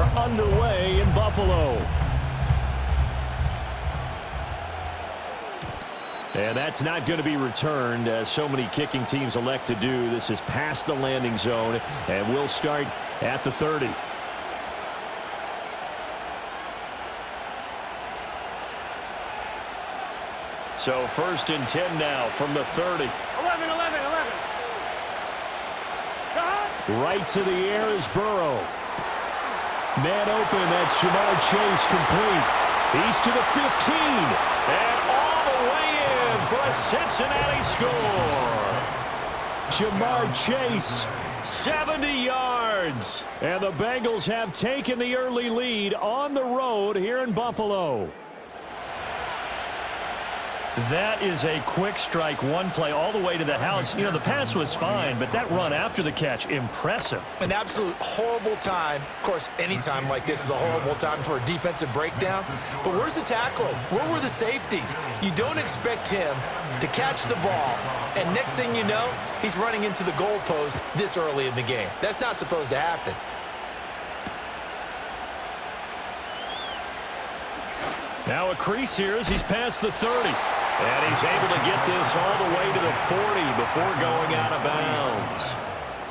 are underway in Buffalo. And that's not going to be returned, as so many kicking teams elect to do. This is past the landing zone, and we'll start at the 30. So 1st and 10 now from the 30. 11. Right to the air is Burrow. Man open, that's Jamar Chase complete. He's to the 15. And all the way in for a Cincinnati score. Jamar Chase, 70 yards. And the Bengals have taken the early lead on the road here in Buffalo. That is a quick strike, one play all the way to the house. You know, the pass was fine, but that run after the catch, impressive. An absolute horrible time. Of course, any time like this is a horrible time for a defensive breakdown. But where's the tackling? Where were the safeties? You don't expect him to catch the ball, and next thing you know, he's running into the goalpost this early in the game. That's not supposed to happen. Now a crease here as he's past the 30. And he's able to get this all the way to the 40 before going out of bounds.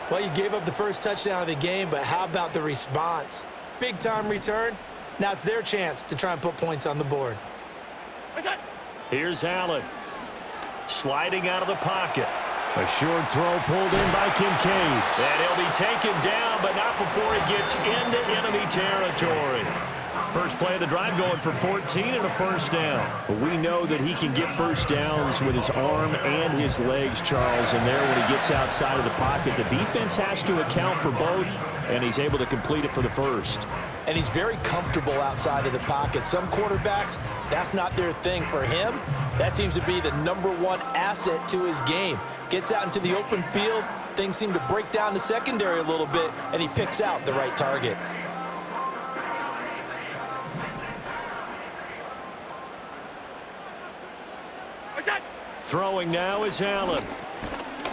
Well, you gave up the first touchdown of the game, but how about the response? Big-time return. Now it's their chance to try and put points on the board. Here's Allen. Sliding out of the pocket. A short throw pulled in by Kincaid. And he'll be taken down, but not before he gets into enemy territory. First play of the drive going for 14 and a first down. We know that he can get first downs with his arm and his legs, Charles. And there, when he gets outside of the pocket, the defense has to account for both, and he's able to complete it for the first. And he's very comfortable outside of the pocket. Some quarterbacks, that's not their thing. For him, that seems to be the #1 asset to his game. Gets out into the open field, things seem to break down the secondary a little bit, and he picks out the right target. Throwing now is Allen.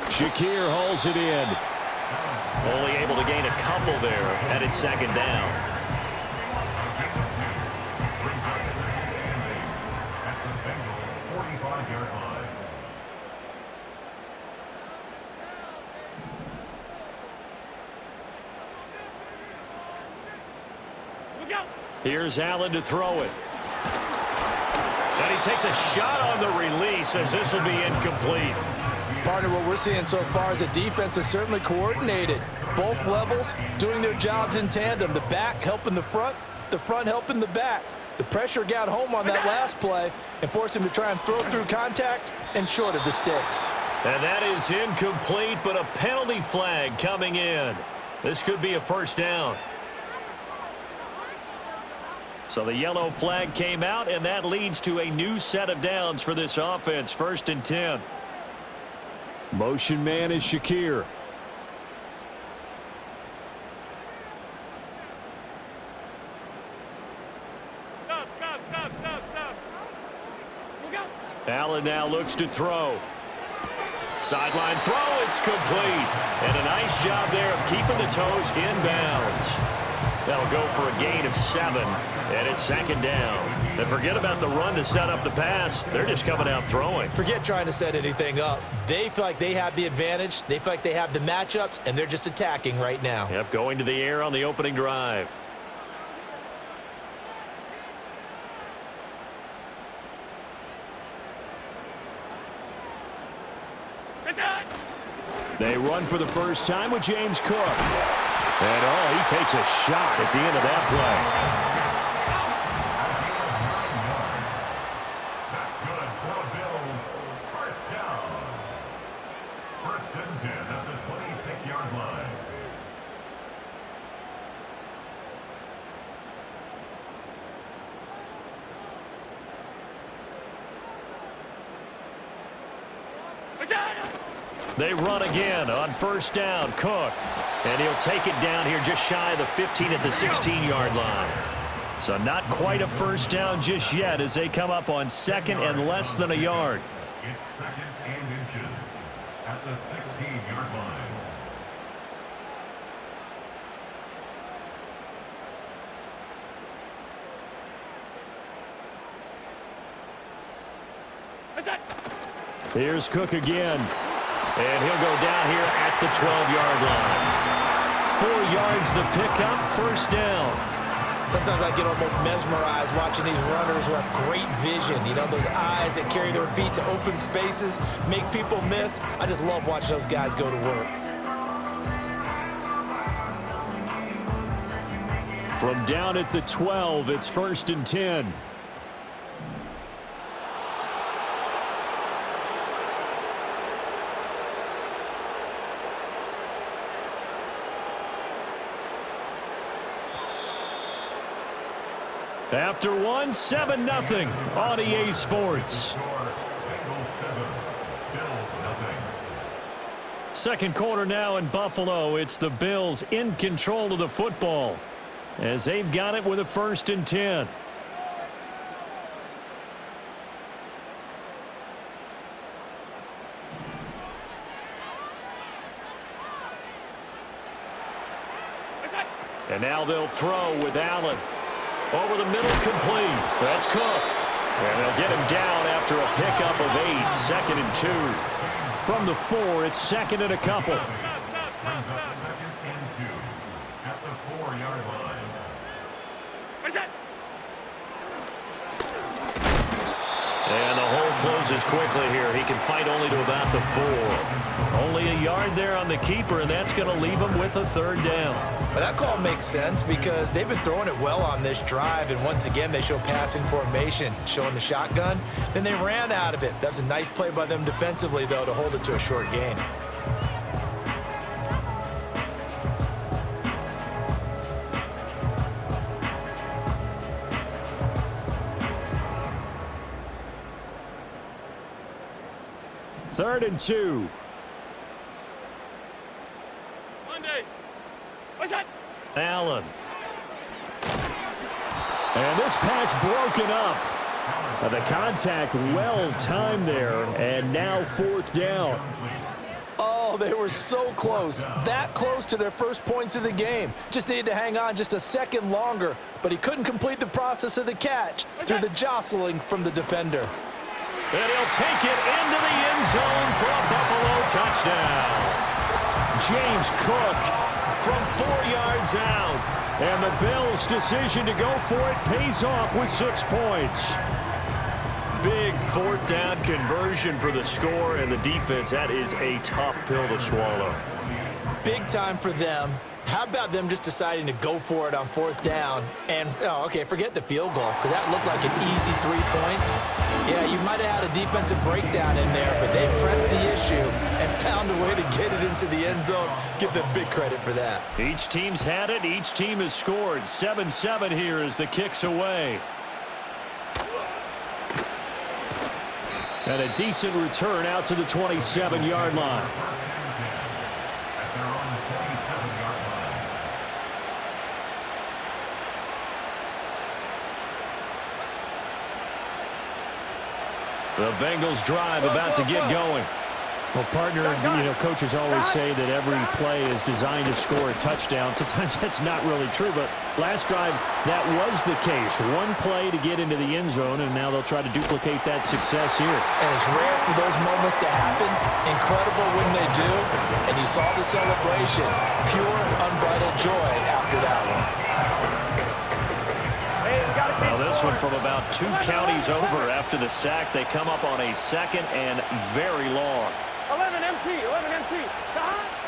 Shakir hauls it in. Only able to gain a couple there, and it's 2nd down. Here's Allen to throw it. And he takes a shot on the release as this will be incomplete. Partner, what we're seeing so far is the defense is certainly coordinated. Both levels doing their jobs in tandem. The back helping the front helping the back. The pressure got home on that last play and forced him to try and throw through contact and short of the sticks. And that is incomplete, but a penalty flag coming in. This could be a first down. So the yellow flag came out, and that leads to a new set of downs for this offense. 1st and 10. Motion man is Shakir. Stop. Allen now looks to throw. Sideline throw, it's complete. And a nice job there of keeping the toes inbounds. That'll go for a gain of 7, and it's 2nd down. And forget about the run to set up the pass. They're just coming out throwing. Forget trying to set anything up. They feel like they have the advantage. They feel like they have the matchups, and they're just attacking right now. Yep, going to the air on the opening drive. They run for the first time with James Cook. And, he takes a shot at the end of that play. That's good for the Bills. First down. 1st and 10 at the 26-yard line. They run again on first down. Cook. And he'll take it down here just shy of the 15 at the 16-yard line. So not quite a first down just yet as they come up on 2nd and less than a yard. It's 2nd and inches at the 16-yard line. Here's Cook again. And he'll go down here at the 12-yard line. 4 yards the pickup, first down. Sometimes I get almost mesmerized watching these runners who have great vision. You know, those eyes that carry their feet to open spaces, make people miss. I just love watching those guys go to work. From down at the 12, it's 1st and 10. After 7-0 on EA Sports. Second quarter now in Buffalo. It's the Bills in control of the football as they've got it with a 1st and 10. And now they'll throw with Allen. Over the middle, complete. That's Cook. And they'll get him down after a pickup of 8. 2nd and 2. From the 4, it's 2nd and a couple. Brings up 2nd and 2 at the 4-yard line. And the hole closes quickly here. He can fight only to about the 4. Only a yard there on the keeper, and that's going to leave him with a 3rd down. But that call makes sense because they've been throwing it well on this drive, and once again they show passing formation, showing the shotgun. Then they ran out of it. That's a nice play by them defensively, though, to hold it to a short gain. Third and 2. Allen. And this pass broken up. The contact well timed there, and now 4th down. Oh, they were so close. That close to their first points of the game. Just needed to hang on just a second longer, but he couldn't complete the process of the catch through the jostling from the defender. And he'll take it into the end zone for a Buffalo touchdown. James Cook from 4 yards out. And the Bills' decision to go for it pays off with 6 points. Big 4th down conversion for the score, and the defense, that is a tough pill to swallow. Big time for them. How about them just deciding to go for it on 4th down? And, okay, forget the field goal, because that looked like an easy 3 points. Yeah, you might have had a defensive breakdown in there, but they pressed the issue and found a way to get it into the end zone. Give them big credit for that. Each team's had it. Each team has scored. 7-7 here as the kick's away. And a decent return out to the 27-yard line. The Bengals drive about to get going. Well, partner, coaches always say that every play is designed to score a touchdown. Sometimes that's not really true, but last drive, that was the case. One play to get into the end zone, and now they'll try to duplicate that success here. And it's rare for those moments to happen. Incredible when they do. And you saw the celebration. Pure, unbridled joy after that one. Now this one from about 2 counties over after the sack. They come up on a 2nd and very long. 11 MT.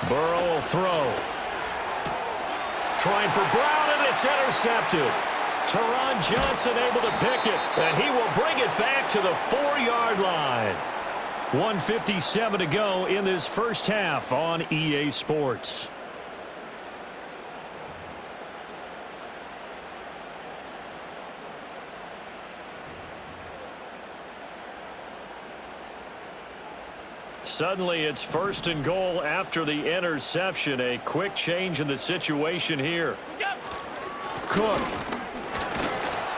Burrow will throw. Trying for Brown, and it's intercepted. Teron Johnson able to pick it, and he will bring it back to the 4-yard line. 1:57 to go in this first half on EA Sports. Suddenly, it's 1st and goal after the interception. A quick change in the situation here. Cook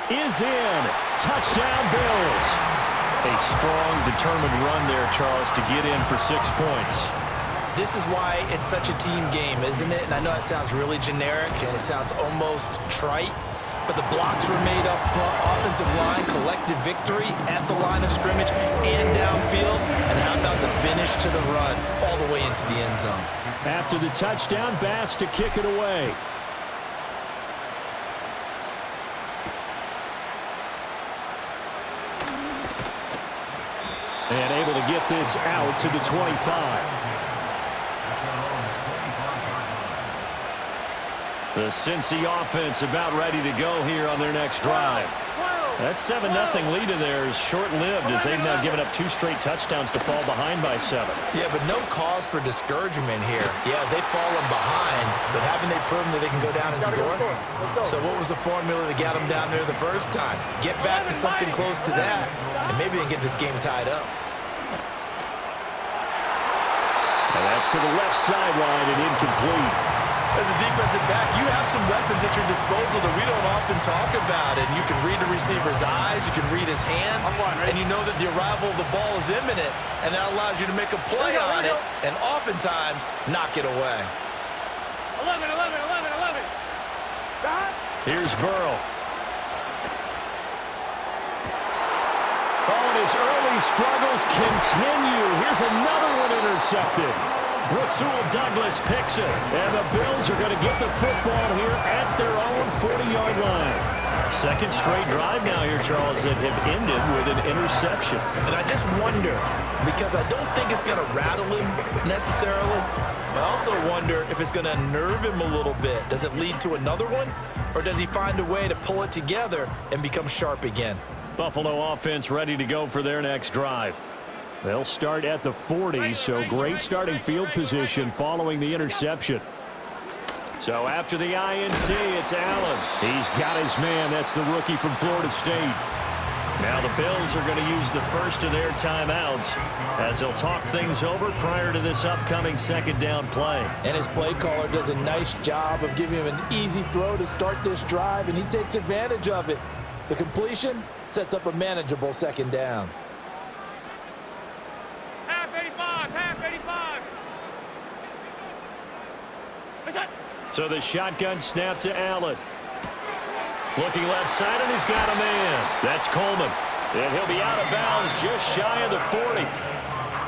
is in. Touchdown, Bills. A strong, determined run there, Charles, to get in for 6 points. This is why it's such a team game, isn't it? And I know it sounds really generic and it sounds almost trite, but the blocks were made up front. Offensive line, collective victory at the line of scrimmage and downfield. And how about the finish to the run all the way into the end zone? After the touchdown, Bass to kick it away. And able to get this out to the 25. The Cincy offense about ready to go here on their next drive. That 7-0 lead of theirs short-lived as they've now given up 2 straight touchdowns to fall behind by 7. Yeah, but no cause for discouragement here. Yeah, they've fallen behind, but haven't they proven that they can go down and score? So what was the formula that got them down there the first time? Get back to something close to that, and maybe they can get this game tied up. And that's to the left sideline and incomplete. As a defensive back, you have some weapons at your disposal that we don't often talk about. And you can read the receiver's eyes, you can read his hands, and you know that the arrival of the ball is imminent, and that allows you to make a play on it and oftentimes knock it away. 11. Here's Burrow. Oh, and his early struggles continue. Here's another one intercepted. Rasul Douglas picks it. And the Bills are going to get the football here at their own 40-yard line. Second straight drive now here, Charles, that have ended with an interception. And I just wonder, because I don't think it's going to rattle him necessarily, but I also wonder if it's going to unnerve him a little bit. Does it lead to another one? Or does he find a way to pull it together and become sharp again? Buffalo offense ready to go for their next drive. They'll start at the 40, so great starting field position following the interception. So after the INT, it's Allen. He's got his man. That's the rookie from Florida State. Now the Bills are going to use the first of their timeouts as they'll talk things over prior to this upcoming second down play. And his play caller does a nice job of giving him an easy throw to start this drive, and he takes advantage of it. The completion sets up a manageable second down. So the shotgun snap to Allen. Looking left side, and he's got a man. That's Coleman. And he'll be out of bounds just shy of the 40.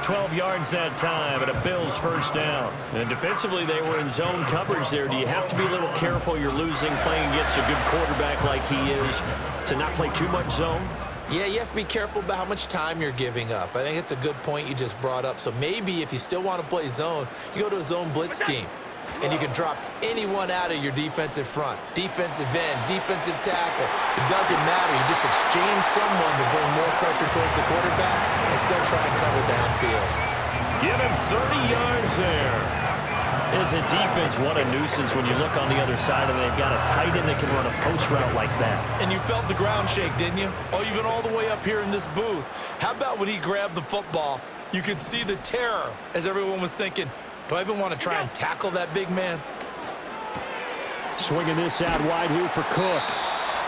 12 yards that time, and a Bills first down. And defensively, they were in zone coverage there. Do you have to be a little careful? You're losing playing against a good quarterback like he is to not play too much zone? Yeah, you have to be careful about how much time you're giving up. I think it's a good point you just brought up. So maybe if you still want to play zone, you go to a zone blitz scheme. And you can drop anyone out of your defensive front, defensive end, defensive tackle. It doesn't matter. You just exchange someone to bring more pressure towards the quarterback and still try and cover downfield. Give him 30 yards there. As a defense, what a nuisance when you look on the other side and they've got a tight end that can run a post route like that. And you felt the ground shake, didn't you? Oh, even all the way up here in this booth. How about when he grabbed the football? You could see the terror as everyone was thinking, do I even want to try and tackle that big man? Swinging this out wide here for Cook.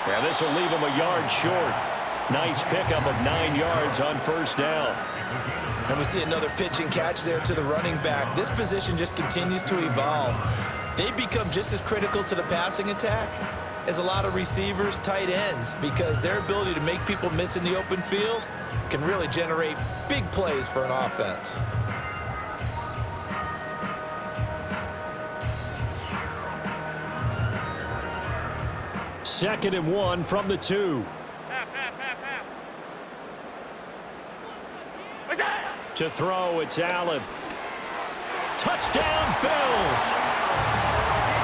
Yeah, this will leave him a yard short. Nice pickup of 9 yards on first down. And we see another pitch and catch there to the running back. This position just continues to evolve. They become just as critical to the passing attack as a lot of receivers, tight ends, because their ability to make people miss in the open field can really generate big plays for an offense. Second and 1 from the 2. To throw, it's Allen. Touchdown, Bills!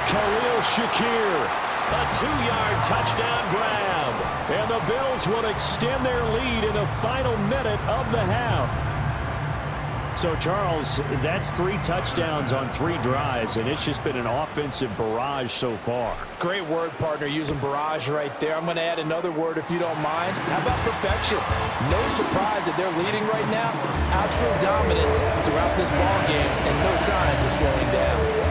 Khalil Shakir, a 2-yard touchdown grab. And the Bills will extend their lead in the final minute of the half. So, Charles, that's 3 touchdowns on 3 drives, and it's just been an offensive barrage so far. Great word, partner, using barrage right there. I'm going to add another word if you don't mind. How about perfection? No surprise that they're leading right now. Absolute dominance throughout this ball game and no signs of slowing down.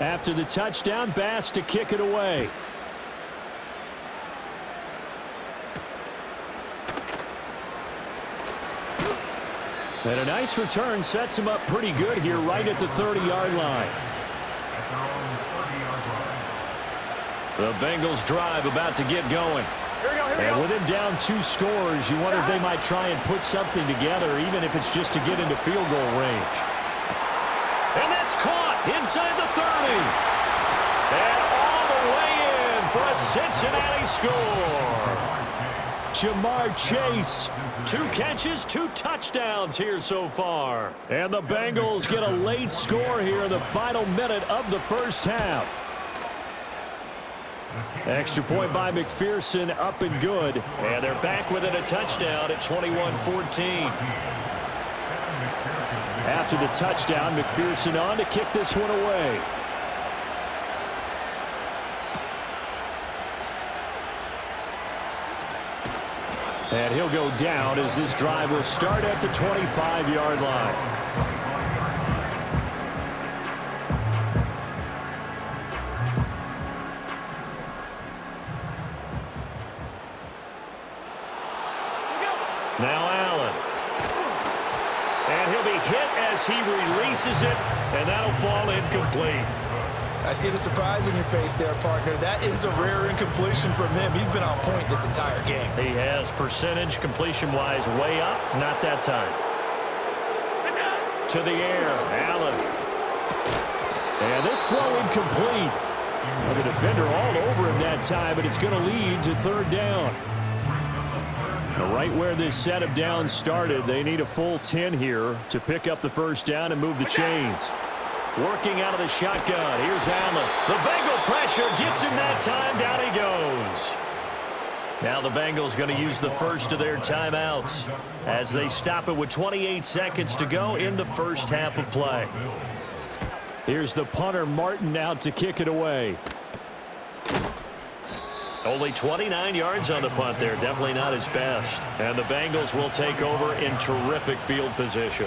After the touchdown, Bass to kick it away. And a nice return sets him up pretty good here right at the 30-yard line. The Bengals drive about to get going. And with him down 2 scores, you wonder if they might try and put something together, even if it's just to get into field goal range. And that's caught inside the 30. And all the way in for a Cincinnati score. Jamar Chase. 2 catches, 2 touchdowns here so far. And the Bengals get a late score here in the final minute of the first half. Extra point by McPherson, up and good. And they're back within a touchdown at 21-14. After the touchdown, McPherson on to kick this one away. And he'll go down as this drive will start at the 25-yard line. Now Allen. And he'll be hit as he releases it, and that'll fall incomplete. I see the surprise in your face there, partner. That is a rare incompletion from him. He's been on point this entire game. He has percentage completion-wise way up, not that time. To the air, Allen. And this throw incomplete. And the defender all over him that time, but it's going to lead to 3rd down. Right where this set of downs started, they need a full 10 here to pick up the first down and move the chains. Working out of the shotgun. Here's Allen. The Bengal pressure gets him that time. Down he goes. Now the Bengals going to use the first of their timeouts as they stop it with 28 seconds to go in the first half of play. Here's the punter, Martin, out to kick it away. Only 29 yards on the punt there. Definitely not his best. And the Bengals will take over in terrific field position.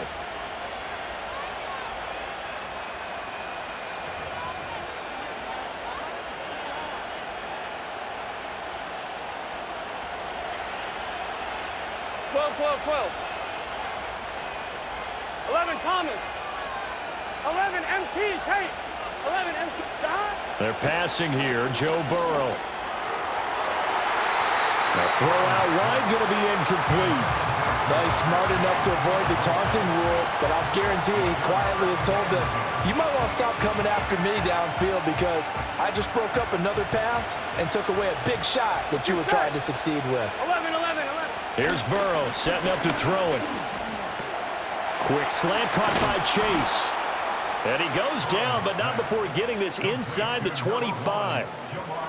Twelve. 11 Thomas. 11 MT Tate. 11 MT Don. They're passing here. Joe Burrow. The throw out wide going to be incomplete. He's smart enough to avoid the taunting rule, but I'll guarantee he quietly has told them, you might want to stop coming after me downfield because I just broke up another pass and took away a big shot that you were trying to succeed with. 11. Here's Burrow setting up to throw it. Quick slant caught by Chase. And he goes down, but not before getting this inside the 25.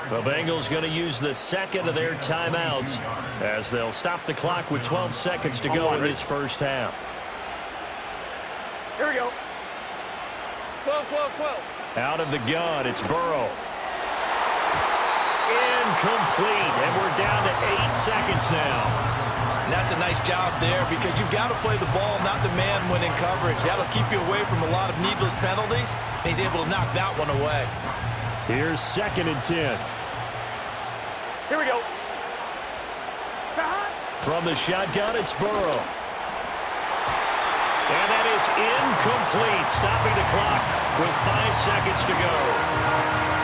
The Bengals going to use the second of their timeouts as they'll stop the clock with 12 seconds to go in this first half. Here we go. 12. Out of the gun, it's Burrow. Incomplete, and we're down to 8 seconds now. And that's a nice job there because you've got to play the ball, not the man when in coverage. That'll keep you away from a lot of needless penalties, and he's able to knock that one away. Here's 2nd and 10. Here we go. From the shotgun, it's Burrow. And that is incomplete, stopping the clock with 5 seconds to go.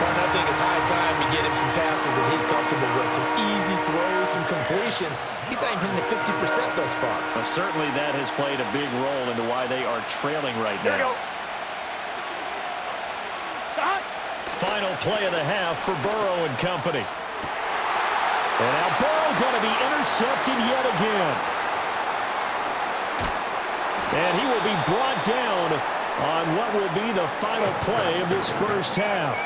Well, I think it's high time to get him some passes that he's comfortable with, some easy throws, some completions. He's not even hitting the 50% thus far. Well, certainly that has played a big role into why they are trailing right Here we now. go. Final play of the half for Burrow and company. And now Burrow going to be intercepted yet again. And he will be brought down on what will be the final play of this first half.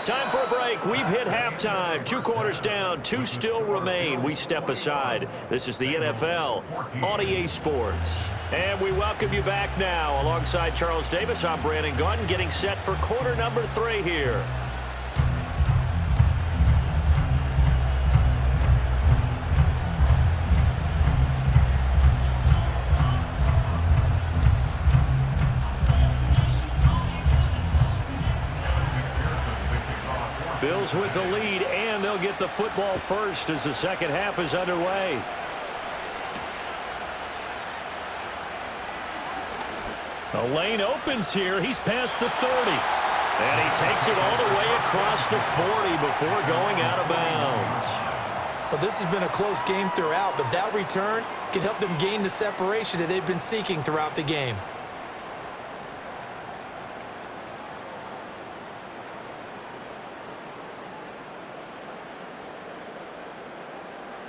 Time for a break. We've hit halftime. 2 quarters down. 2 still remain. We step aside. This is the NFL on EA Sports. And we welcome you back now. Alongside Charles Davis, I'm Brandon Gunn, getting set for quarter number 3 here. Bills with the lead, and they'll get the football first as the second half is underway. A lane opens here. He's past the 30. And he takes it all the way across the 40 before going out of bounds. Well, this has been a close game throughout, but that return can help them gain the separation that they've been seeking throughout the game.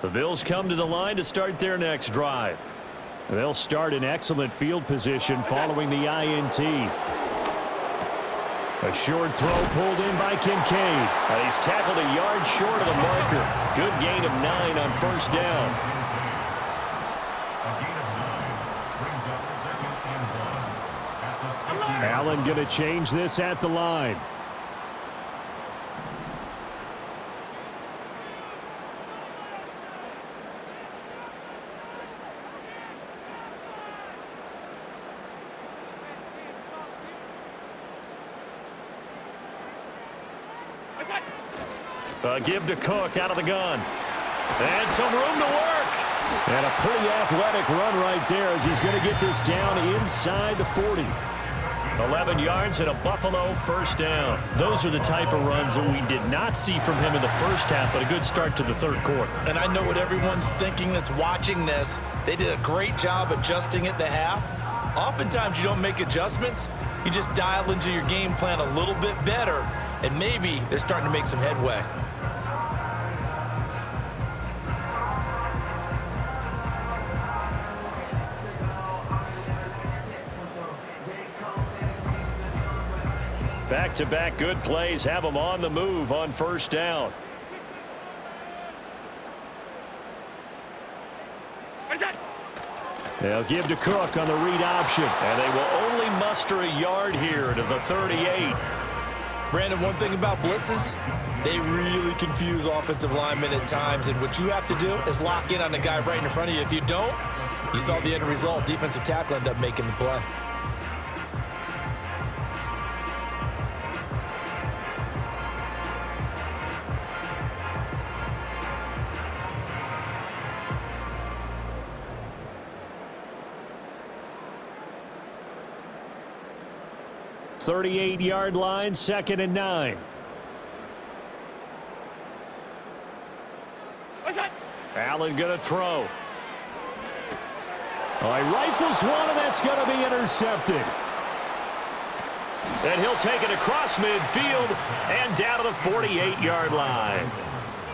The Bills come to the line to start their next drive. They'll start in excellent field position following the INT. A short throw pulled in by Kincaid. And he's tackled a yard short of the marker. Good gain of 9 on first down. A gain of 9 brings up 2nd and 1 at the 50. Allen going to change this at the line. Give to Cook out of the gun. And some room to work. And a pretty athletic run right there as he's going to get this down inside the 40. 11 yards and a Buffalo first down. Those are the type of runs that we did not see from him in the first half, but a good start to the third quarter. And I know what everyone's thinking that's watching this. They did a great job adjusting at the half. Oftentimes you don't make adjustments. You just dial into your game plan a little bit better, and maybe they're starting to make some headway. Back-to-back good plays have them on the move on first down. They'll give to Cook on the read option. And they will only muster a yard here to the 38. Brandon, one thing about blitzes, they really confuse offensive linemen at times, and what you have to do is lock in on the guy right in front of you. If you don't, you saw the end result. Defensive tackle ended up making the play. .38-yard line, 2nd and 9. Allen going to throw. Oh, he rifles one, and that's going to be intercepted. And he'll take it across midfield and down to the 48-yard line.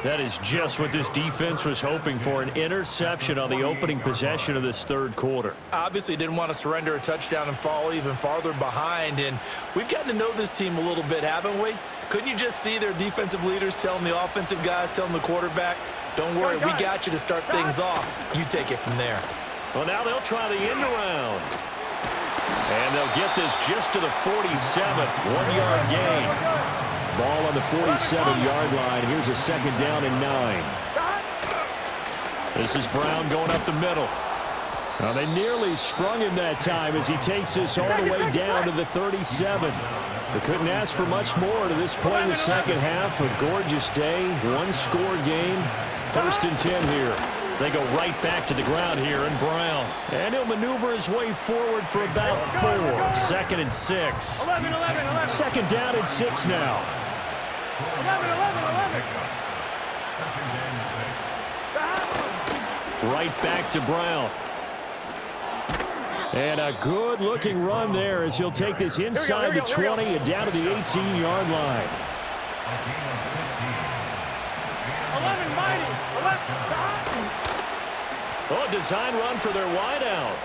That is just what this defense was hoping for, an interception on the opening possession of this third quarter. Obviously didn't want to surrender a touchdown and fall even farther behind, and we've gotten to know this team a little bit, haven't we? Couldn't you just see their defensive leaders telling the offensive guys, telling the quarterback, don't worry, we got you to start things off. You take it from there. Well, now they'll try the end around. And they'll get this just to the 47, 1-yard gain. Ball on the 47-yard line. Here's a 2nd down and 9. This is Brown going up the middle. Now they nearly sprung him that time as he takes this all the way down to the 37. They couldn't ask for much more to this point in the second half. A gorgeous day, one-score game. 1st and 10 here. They go right back to the ground here, and Brown. And he'll maneuver his way forward for about 4. 2nd and 6. 11. 2nd down and 6 now. 11. Right back to Brown. And a good-looking run there as he'll take this inside the 20 and down to the 18-yard line. 11, mighty. 11. Oh, design run for their wideout.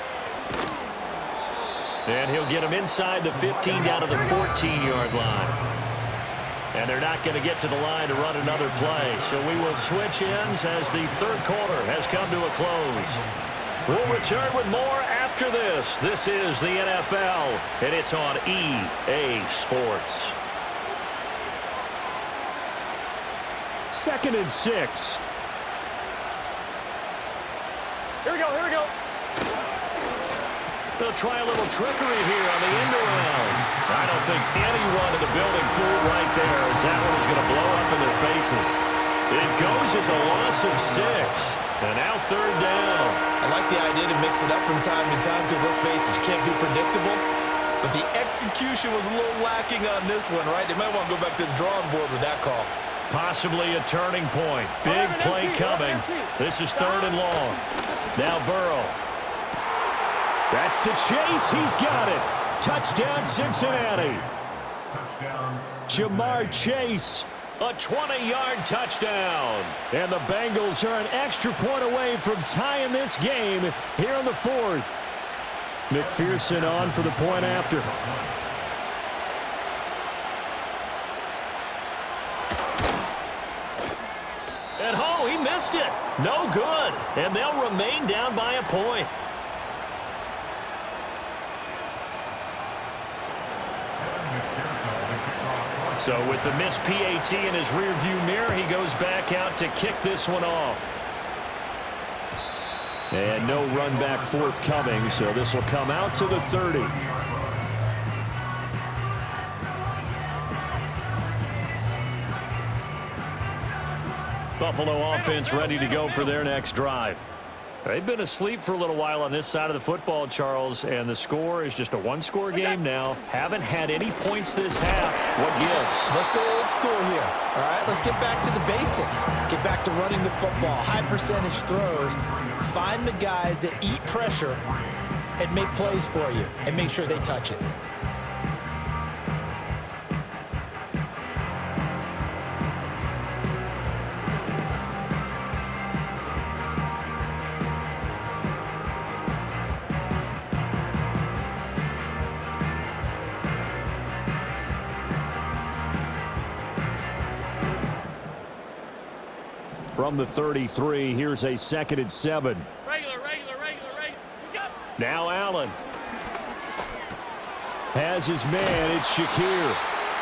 And he'll get him inside the 15 down to the 14-yard line. And they're not going to get to the line to run another play. So we will switch ends as the third quarter has come to a close. We'll return with more after this. This is the NFL, and it's on EA Sports. 2nd and 6. Here we go. They'll try a little trickery here on the end around. I don't think anyone in the building fooled right there, as that one is going to blow up in their faces. It goes as a loss of 6. And now 3rd down. I like the idea to mix it up from time to time because, let's face it, you can't be predictable. But the execution was a little lacking on this one, right? They might want to go back to the drawing board with that call. Possibly a turning point. Big play coming. This is 3rd and long. Now Burrow. That's to Chase. He's got it. Touchdown, Cincinnati. Touchdown. Jamar Chase. A 20-yard touchdown. And the Bengals are an extra point away from tying this game here in the 4th. McPherson on for the point after. And oh, he missed it. No good. And they'll remain down by a point. So with the missed PAT in his rearview mirror, he goes back out to kick this one off. And no run back forthcoming, so this will come out to the 30. Buffalo offense ready to go for their next drive. They've been asleep for a little while on this side of the football, Charles, and the score is just a one-score game now. Haven't had any points this half. What gives? Let's go old school here, all right? Let's get back to the basics. Get back to running the football, high percentage throws. Find the guys that eat pressure and make plays for you and make sure they touch it. From the 33, here's a 2nd and 7. Regular. Now Allen has his man. It's Shakir.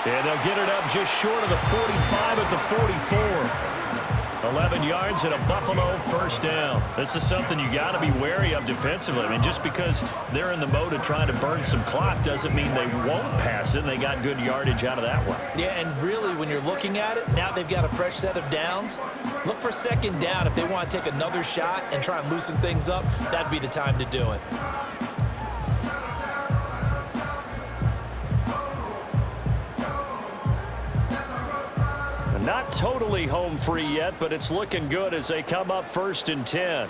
And they'll get it up just short of the 45 at the 44. 11 yards and a Buffalo 1st down. This is something you got to be wary of defensively. I mean, just because they're in the mode of trying to burn some clock doesn't mean they won't pass it. And they got good yardage out of that one. Yeah, and really, when you're looking at it, now they've got a fresh set of downs. Look for 2nd down. If they want to take another shot and try and loosen things up, that'd be the time to do it. Not totally home free yet, but it's looking good as they come up 1st and 10.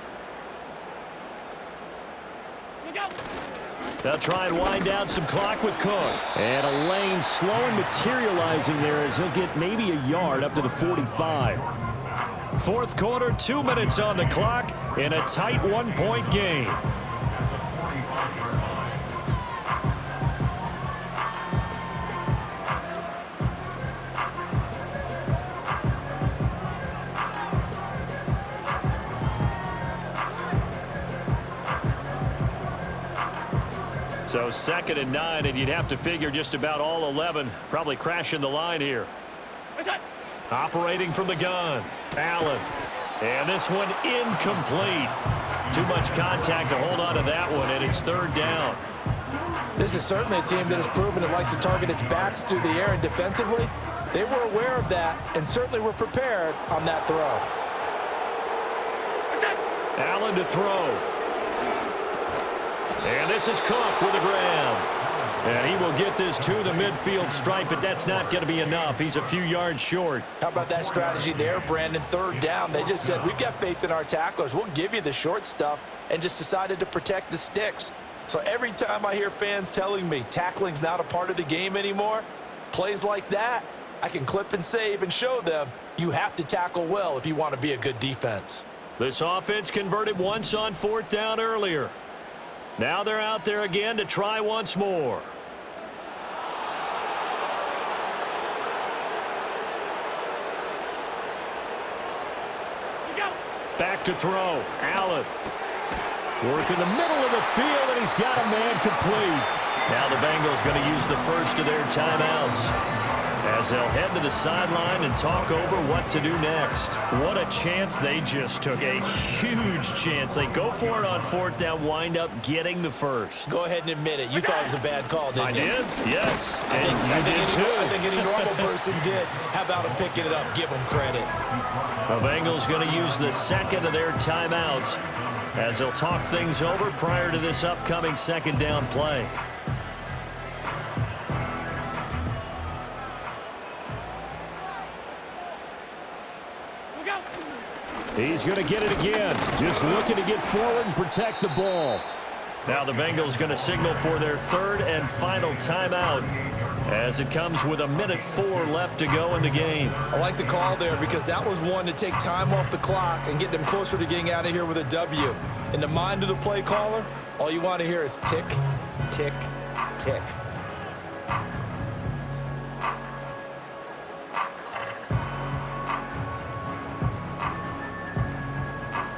They'll try and wind down some clock with Cook. And a lane slow and materializing there as he'll get maybe a yard up to the 45. 4th quarter, 2 minutes on the clock in a tight 1-point game. So 2nd and 9, and you'd have to figure just about all 11 probably crashing the line here. Operating from the gun, Allen. And this one incomplete. Too much contact to hold on to that one, and it's 3rd down. This is certainly a team that has proven it likes to target its backs through the air, and defensively, they were aware of that and certainly were prepared on that throw. Allen to throw. And this is Cook with a grab. And he will get this to the midfield stripe, but that's not going to be enough. He's a few yards short. How about that strategy there, Brandon? 3rd down. They just said, we've got faith in our tacklers. We'll give you the short stuff, and just decided to protect the sticks. So every time I hear fans telling me tackling's not a part of the game anymore, plays like that, I can clip and save and show them you have to tackle well if you want to be a good defense. This offense converted once on 4th down earlier. Now they're out there again to try once more. Back to throw. Allen. Work in the middle of the field, and he's got a man complete. Now the Bengals going to use the first of their timeouts. as they'll head to the sideline and talk over what to do next. What a chance they just took. A huge chance. They go for it on fourth down, wind up getting the first. Go ahead and admit it. You thought it was a bad call, didn't you? I did, yes. I think any normal person did. How about him picking it up? Give him credit. The Bengals going to use the second of their timeouts as they'll talk things over prior to this upcoming second down play. He's going to get it again. Just looking to get forward and protect the ball. Now the Bengals going to signal for their third and final timeout as it comes with 1:04 left to go in the game. I like the call there because that was one to take time off the clock and get them closer to getting out of here with a W. In the mind of the play caller, all you want to hear is tick, tick, tick.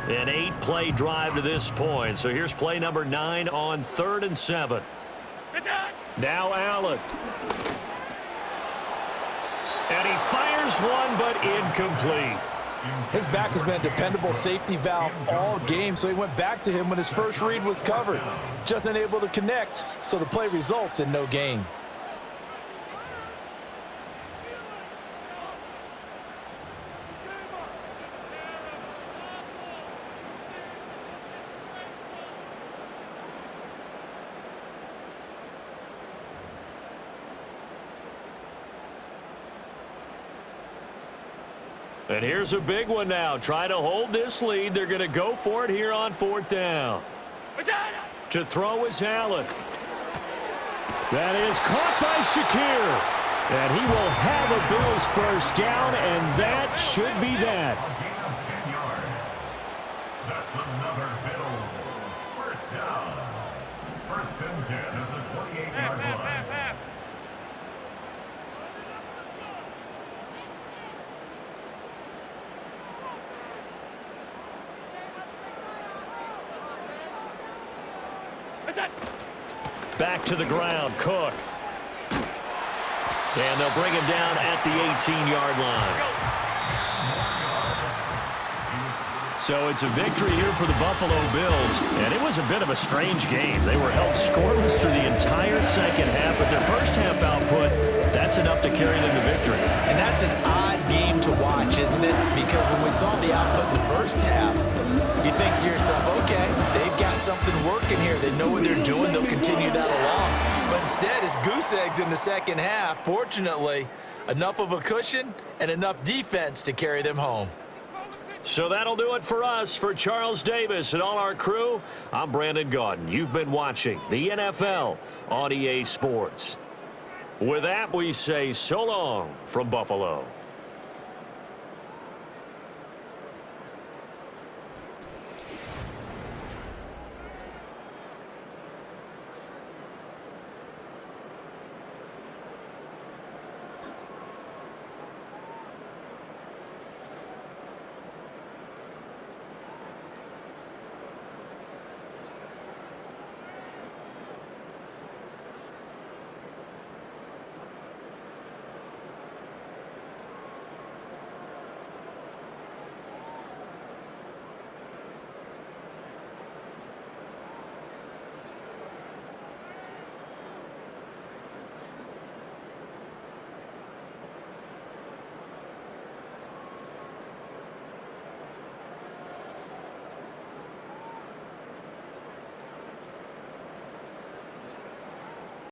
An 8-play drive to this point. So here's play number 9 on 3rd and 7. Now Allen. And he fires one, but incomplete. His back has been a dependable safety valve all game, so he went back to him when his first read was covered. Just unable to connect, so the play results in no gain. And here's a big one now. Trying to hold this lead. They're going to go for it here on 4th down. To throw is Allen. That is caught by Shakir. And he will have a Bills first down, and that should be that. That's another Bills first down. First and 10 at the 28-yard line. Back to the ground, Cook. And they'll bring him down at the 18-yard line. So it's a victory here for the Buffalo Bills. And it was a bit of a strange game. They were held scoreless through the entire second half, but their first half output, that's enough to carry them to victory. And that's an odd game to watch, isn't it? Because when we saw the output in the first half, you think to yourself, okay, they've got something working here. They know what they're doing. They'll continue that along. But instead, it's goose eggs in the second half. Fortunately, enough of a cushion and enough defense to carry them home. So that'll do it for us. For Charles Davis and all our crew, I'm Brandon Gaudin. You've been watching the NFL on EA Sports. With that, we say so long from Buffalo.